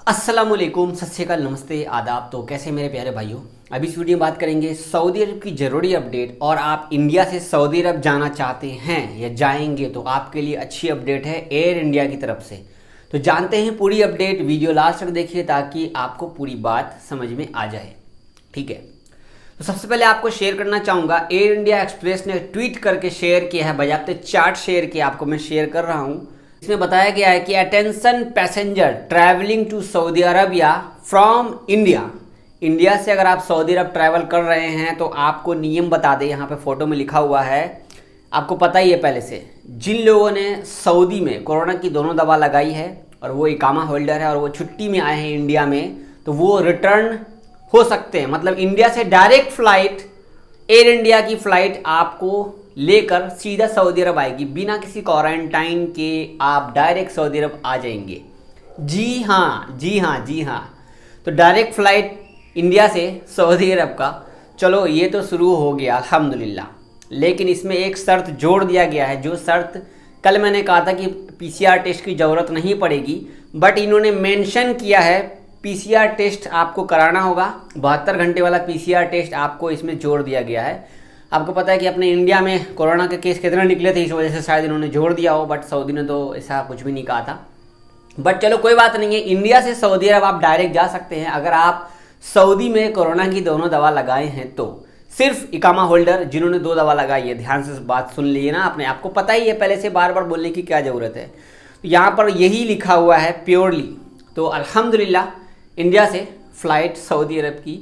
अस्सलामुअलैकुम, सत श्री अकाल, नमस्ते, आदाब। तो कैसे मेरे प्यारे भाइयों, अभी इस वीडियो में बात करेंगे सऊदी अरब की ज़रूरी अपडेट। और आप इंडिया से सऊदी अरब जाना चाहते हैं या जाएंगे तो आपके लिए अच्छी अपडेट है एयर इंडिया की तरफ से। तो जानते हैं पूरी अपडेट, वीडियो लास्ट तक देखिए ताकि आपको पूरी बात समझ में आ जाए। ठीक है, तो सबसे पहले आपको शेयर करना चाहूँगा, एयर इंडिया एक्सप्रेस ने ट्वीट करके शेयर किया है, बाकायदे चार्ट शेयर किया, आपको मैं शेयर कर रहा हूँ। इसमें बताया गया है कि attention passenger travelling to Saudi Arabia from India. India से अगर आप सऊदी अरब ट्रैवल कर रहे हैं तो आपको नियम बता दें, यहाँ पे फोटो में लिखा हुआ है, आपको पता ही है पहले से। जिन लोगों ने सऊदी में कोरोना की दोनों दवा लगाई है और वो इकामा होल्डर है और वो छुट्टी में आए हैं इंडिया में, तो वो रिटर्न हो सकते हैं। मतलब इंडिया से डायरेक्ट फ्लाइट, एयर इंडिया की फ़्लाइट आपको लेकर सीधा सऊदी अरब आएगी, बिना किसी क्वारंटाइन के आप डायरेक्ट सऊदी अरब आ जाएंगे। जी हाँ, जी हाँ, जी हाँ। तो डायरेक्ट फ़्लाइट इंडिया से सऊदी अरब का, चलो ये तो शुरू हो गया अल्हम्दुलिल्लाह। लेकिन इसमें एक शर्त जोड़ दिया गया है, जो शर्त कल मैंने कहा था कि पीसीआर टेस्ट की ज़रूरत नहीं पड़ेगी, बट इन्होंने मेंशन किया है पीसीआर टेस्ट आपको कराना होगा। 72 घंटे वाला पीसीआर टेस्ट आपको इसमें जोड़ दिया गया है। आपको पता है कि अपने इंडिया में कोरोना के केस कितने निकले थे, इस वजह से शायद इन्होंने जोड़ दिया हो, बट सऊदी ने तो ऐसा कुछ भी नहीं कहा था। बट चलो कोई बात नहीं है, इंडिया से सऊदी अरब आप डायरेक्ट जा सकते हैं अगर आप सऊदी में कोरोना की दोनों दवा लगाए हैं तो। सिर्फ इकामा होल्डर जिन्होंने 2 दवा लगाई है, ध्यान से बात सुन लीजिए ना, अपने आपको पता ही है, पहले से बार बार बोलने की क्या ज़रूरत है। तो यहाँ पर यही लिखा हुआ है प्योरली। तो अल्हम्दुलिल्लाह इंडिया से फ़्लाइट सऊदी अरब की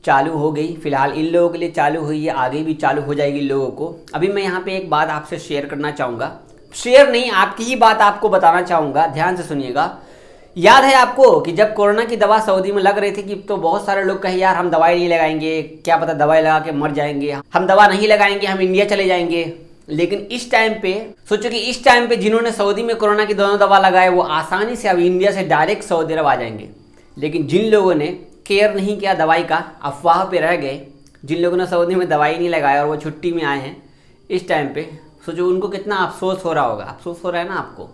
चालू हो गई। फ़िलहाल इन लोगों के लिए चालू हुई है, आगे भी चालू हो जाएगी लोगों को। अभी मैं यहाँ पे एक बात आपसे शेयर करना चाहूँगा, शेयर नहीं, आपकी ही बात आपको बताना चाहूँगा, ध्यान से सुनिएगा। याद है आपको कि जब कोरोना की दवा सऊदी में लग रही थी कि तो बहुत सारे लोग कहे यार हम दवाई नहीं लगाएंगे, क्या पता दवाई लगा के मर जाएंगे, हम दवा नहीं लगाएंगे, हम इंडिया चले जाएंगे। लेकिन इस टाइम पे सोचो कि इस टाइम पे जिन्होंने सऊदी में कोरोना की दोनों दवा लगाए वो आसानी से अब इंडिया से डायरेक्ट सऊदी अरब आ जाएंगे। लेकिन जिन लोगों ने केयर नहीं किया दवाई का, अफवाह पे रह गए, जिन लोगों ने सऊदी में दवाई नहीं लगाया और वो छुट्टी में आए हैं इस टाइम पे, सोचो उनको कितना अफसोस हो रहा होगा। अफसोस हो रहा है ना आपको।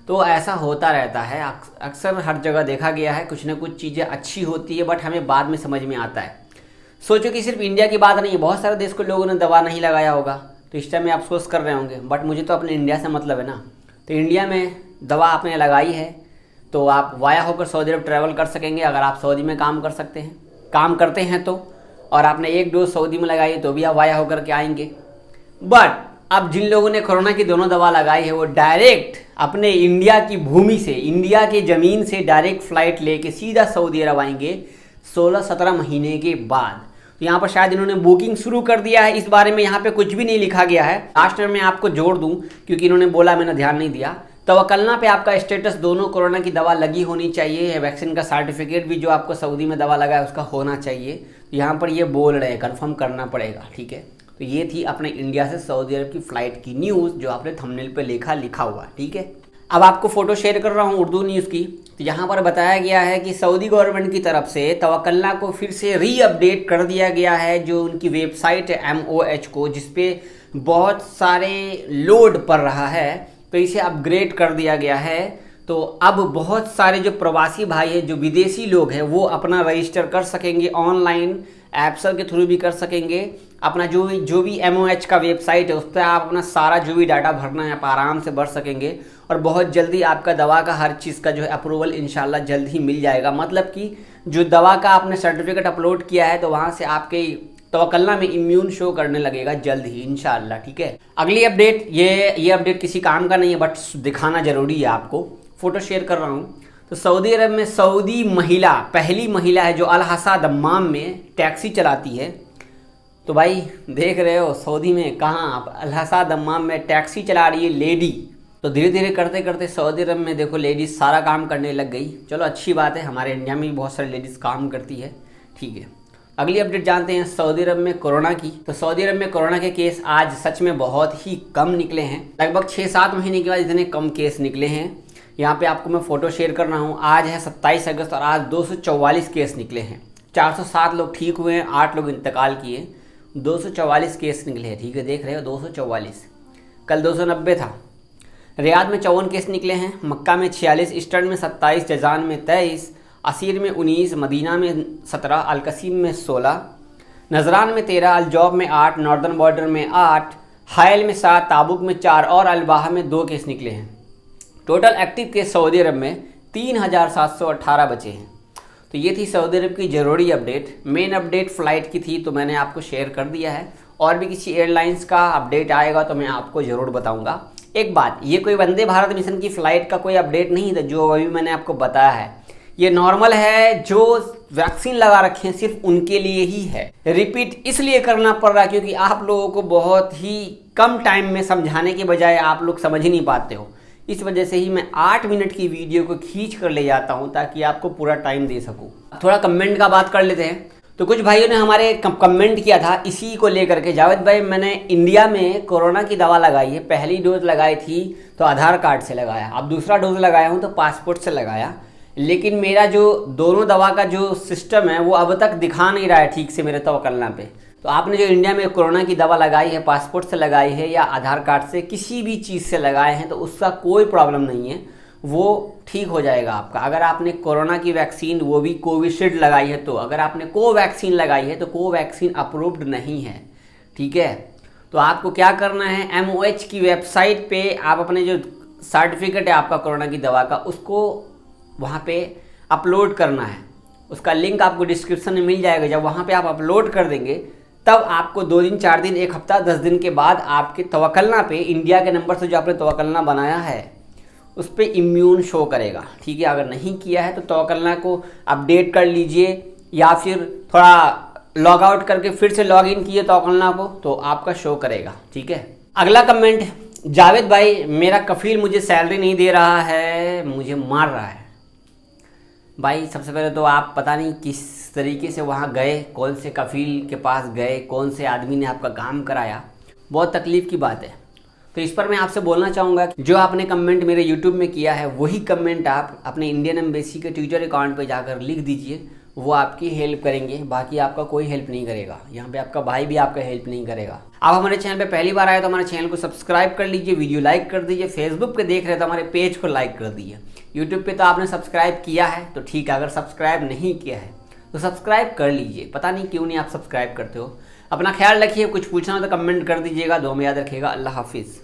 तो ऐसा होता रहता है, अक्सर हर जगह देखा गया है, कुछ ना कुछ चीज़ें अच्छी होती है बट हमें बाद में समझ में आता है। सोचो कि सिर्फ इंडिया की बात नहीं है, बहुत सारे देश के लोगों ने दवा नहीं लगाया होगा तो इस टाइम में अफसोस कर रहे होंगे, बट मुझे तो अपने इंडिया से मतलब है ना। तो इंडिया में दवा आपने लगाई है तो आप वाया होकर सऊदी अरब ट्रैवल कर सकेंगे अगर आप सऊदी में काम करते हैं तो। और आपने 1 डोज सऊदी में लगाई तो भी आप वाया होकर के आएंगे। बट अब जिन लोगों ने कोरोना की दोनों दवा लगाई है वो डायरेक्ट अपने इंडिया की भूमि से, इंडिया की ज़मीन से डायरेक्ट फ़्लाइट लेके सीधा सऊदी अरब आएंगे 16-17 महीने के बाद। तो यहाँ पर शायद इन्होंने बुकिंग शुरू कर दिया है, इस बारे में यहाँ पे कुछ भी नहीं लिखा गया है। लास्ट में मैं आपको जोड़ दूँ क्योंकि इन्होंने बोला, मैंने ध्यान नहीं दिया। तवक्कलना पे आपका स्टेटस दोनों कोरोना की दवा लगी होनी चाहिए, वैक्सीन का सर्टिफिकेट भी जो आपको सऊदी में दवा लगा है उसका होना चाहिए। तो यहाँ पर ये बोल रहे हैं, कंफर्म करना पड़ेगा। ठीक है, तो ये थी अपने इंडिया से सऊदी अरब की फ़्लाइट की न्यूज़ जो आपने थंबनेल पे लिखा हुआ। ठीक है, अब आपको फ़ोटो शेयर कर रहा हूँ उर्दू न्यूज़ की। तो यहाँ पर बताया गया है कि सऊदी गवर्नमेंट की तरफ से तवक्कलना को फिर से रीअपडेट कर दिया गया है, जो उनकी वेबसाइट है MOH को, जिसपे बहुत सारे लोड पड़ रहा है, तो इसे अपग्रेड कर दिया गया है। तो अब बहुत सारे जो प्रवासी भाई हैं, जो विदेशी लोग हैं, वो अपना रजिस्टर कर सकेंगे ऑनलाइन, ऐप्सर के थ्रू भी कर सकेंगे। अपना जो भी MOH का वेबसाइट है उस पर आप अपना सारा जो भी डाटा भरना है आप आराम से भर सकेंगे। और बहुत जल्दी आपका दवा का हर चीज़ का जो है अप्रूवल इंशाल्लाह जल्द ही मिल जाएगा। मतलब कि जो दवा का आपने सर्टिफिकेट अपलोड किया है तो वहाँ से आपके तवक्कलना में इम्यून शो करने लगेगा जल्द ही इंशाल्लाह। ठीक है, अगली अपडेट, ये अपडेट किसी काम का नहीं है बट दिखाना ज़रूरी है आपको। फ़ोटो शेयर कर रहा हूँ। तो सऊदी अरब में सऊदी महिला, पहली महिला है जो अल हसा दम्माम में टैक्सी चलाती है। तो भाई देख रहे हो सऊदी में कहाँ, अल हसा दम्माम में टैक्सी चला रही है लेडी। तो धीरे धीरे करते करते सऊदी अरब में देखो लेडीज़ सारा काम करने लग गई। चलो अच्छी बात है, हमारे इंडिया में भी बहुत सारी लेडीज़ काम करती है। ठीक है, अगली अपडेट जानते हैं सऊदी अरब में कोरोना की। तो सऊदी अरब में कोरोना के केस आज सच में बहुत ही कम निकले हैं, लगभग 6-7 महीने के बाद इतने कम केस निकले हैं। यहाँ पे आपको मैं फ़ोटो शेयर कर रहा हूँ। आज है 27 अगस्त और आज 244 केस निकले हैं। 407 लोग ठीक हुए हैं, 8 लोग इंतकाल किए, 244 केस निकले हैं। ठीक है, देख रहे हो 244, कल 290 था। रियाद में 54 केस निकले हैं, मक्का में 46, ईस्टर्न में 27, जजान में 23, असीर में 19, मदीना में 17, अलकसीम में 16, नजरान में 13, अलजौब में 8, नॉर्दर्न बॉर्डर में 8, हायल में 7, ताबुक में 4 और अलबाहा में 2 केस निकले हैं। टोटल एक्टिव केस सऊदी अरब में 3718 बचे हैं। तो ये थी सऊदी अरब की ज़रूरी अपडेट। मेन अपडेट फ़्लाइट की थी तो मैंने आपको शेयर कर दिया है, और भी किसी एयरलाइंस का अपडेट आएगा तो मैं आपको ज़रूर बताऊंगा। एक बात, ये कोई वंदे भारत मिशन की फ़्लाइट का कोई अपडेट नहीं था जो अभी मैंने आपको बताया है। ये नॉर्मल है, जो वैक्सीन लगा रखे हैं सिर्फ उनके लिए ही है। रिपीट इसलिए करना पड़ रहा है क्योंकि आप लोगों को बहुत ही कम टाइम में समझाने के बजाय आप लोग समझ ही नहीं पाते हो। इस वजह से ही मैं 8 मिनट की वीडियो को खींच कर ले जाता हूं ताकि आपको पूरा टाइम दे सकूं। थोड़ा कमेंट का बात कर लेते हैं। तो कुछ भाइयों ने हमारे कमेंट किया था इसी को लेकर के, जावेद भाई मैंने इंडिया में कोरोना की दवा लगाई है, पहली डोज लगाई थी तो आधार कार्ड से लगाया, अब दूसरा डोज लगाया हूँ तो पासपोर्ट से लगाया, लेकिन मेरा जो दोनों दवा का जो सिस्टम है वो अब तक दिखा नहीं रहा है ठीक से मेरे तवक्कलना पे। तो आपने जो इंडिया में कोरोना की दवा लगाई है, पासपोर्ट से लगाई है या आधार कार्ड से, किसी भी चीज़ से लगाए हैं तो उसका कोई प्रॉब्लम नहीं है, वो ठीक हो जाएगा आपका। अगर आपने कोरोना की वैक्सीन वो भी कोविशील्ड लगाई है, तो अगर आपने कोवैक्सीन लगाई है तो कोवैक्सीन अप्रूव्ड नहीं है, ठीक है। तो आपको क्या करना है, MOH की वेबसाइट पे आप अपने जो सर्टिफिकेट है आपका कोरोना की दवा का, उसको वहाँ पे अपलोड करना है। उसका लिंक आपको डिस्क्रिप्शन में मिल जाएगा। जब वहाँ पे आप अपलोड कर देंगे तब आपको 2 दिन 4 दिन 1 हफ्ता 10 दिन के बाद आपके तवक्कलना पे, इंडिया के नंबर से जो आपने तवक्कलना बनाया है उस पर इम्यून शो करेगा, ठीक है। अगर नहीं किया है तो तवक्कलना को अपडेट कर लीजिए या फिर थोड़ा लॉग आउट करके फिर से लॉग इन कीजिए तवक्कलना को, तो आपका शो करेगा, ठीक है। अगला कमेंट, जावेद भाई मेरा कफील मुझे सैलरी नहीं दे रहा है, मुझे मार रहा है। भाई सबसे पहले तो आप पता नहीं किस तरीके से वहाँ गए, कौन से कफील के पास गए, कौन से आदमी ने आपका काम कराया, बहुत तकलीफ़ की बात है। तो इस पर मैं आपसे बोलना चाहूँगा कि जो आपने कमेंट मेरे यूट्यूब में किया है वही कमेंट आप अपने इंडियन एम्बेसी के ट्विटर अकाउंट पर जाकर लिख दीजिए, वो आपकी हेल्प करेंगे, बाकी आपका कोई हेल्प नहीं करेगा। यहाँ पे आपका भाई भी आपका हेल्प नहीं करेगा। आप हमारे चैनल पे पहली बार आए तो हमारे चैनल को सब्सक्राइब कर लीजिए, वीडियो लाइक कर दीजिए, फेसबुक पे देख रहे तो हमारे पेज को लाइक कर दीजिए। यूट्यूब पे तो आपने सब्सक्राइब किया है तो ठीक है, अगर सब्सक्राइब नहीं किया है तो सब्सक्राइब कर लीजिए। पता नहीं क्यों नहीं आप सब्सक्राइब करते हो। अपना ख्याल रखिए, कुछ पूछना हो तो कमेंट कर दीजिएगा। दुआ में याद रखिएगा। अल्लाह हाफिज़।